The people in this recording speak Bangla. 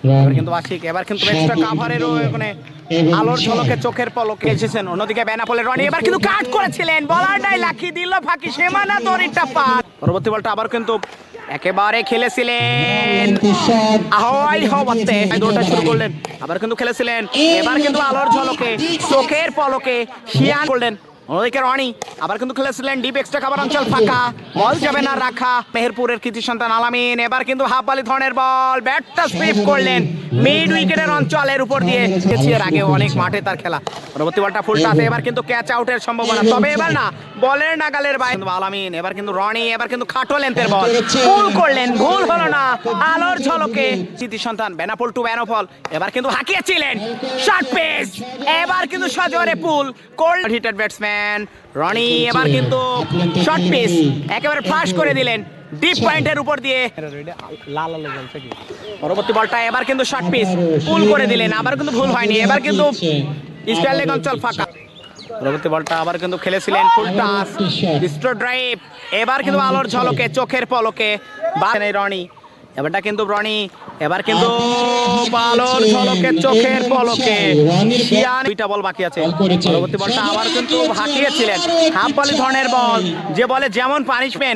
এবার কিন্তু আশিক, এবার কিন্তু এক্সট্রা কাভারের ওখানে আলোর ঝলকে চোখের পলকে এসেছেন। অন্যদিকে বেনাপোলের রনি এবার কিন্তু কাট করেছিলেন, বলারটাই লাকি দিল ফাঁকি, সীমানা দড়িটা পাস। পরবর্তী বলটা আবার কিন্তু একেবারে খেলেছিলেন আহওয়াই হওয়াতে দৌড়টা শুরু করলেন, আবার কিন্তু খেলেছিলেন, এবার কিন্তু আলোর ঝলকে চোখের পলকে শিয়ান করলেন। অন্যদিকে রনি আবার কিন্তু খেলেছিলেন ডিপ এক্সট্রা কাভার অঞ্চল ফাঁকা, বল যাবে না রাখা। মেহেরপুরের কৃতি সন্তান আলামিন এবার কিন্তু হাফ বালি ধরনের বল ব্যাটটা সুইপ করলেন মিড উইকেটের অঞ্চলের উপর দিয়ে। এর আগে অনেক মাঠে তার খেলা। পরবর্তী বলটা ফুল টাসে, এবার কিন্তু ক্যাচ আউটের সম্ভাবনা, তবে এবার না, বলের নাগালের বাইরে আলামিন। এবার কিন্তু রনি এবার কিন্তু খাটো লেন্থের বল পুল করলেন, ভুল হলো না, আলোর ঝলকে কৃতি সন্তান বেনাপোল টু বেনাপোল এবার কিন্তু হাঁকিয়েছিলেন শর্ট পেস, এবার কিন্তু সজোরে পুল কোল্ড হিটেড ব্যাটসম্যান রনি এবার কিন্তু শর্ট পিচ একেবারে ফ্লাশ করে দিলেন ডিপ পয়েন্টের উপর দিয়ে। পরবর্তী বলটা এবার কিন্তু শর্ট পিচ পুল করে দিলেন, আবার কিন্তু ভুল হয়নি, এবার কিন্তু স্কয়ার লেগ অঞ্চল ফাঁকা। পরবর্তী বলটা আবার কিন্তু খেলেছিলেন ফুল টাস ডিস্ট্রো ড্রাইভ, এবার কিন্তু আলোর ঝলকে চোখের পলকে বাঁচেন এই রনি। এবারটা কিন্তু রনি এবার কিন্তু আলোর ঝলকে চোখের পলকে শিয়ান, দুইটা বল বাকি আছে। পরবর্তী বলটা আবার কিন্তু হাঁকিয়েছিলেন হাফ বলি ধরনের বল, যে বলে যেমন পানিশমেন্ট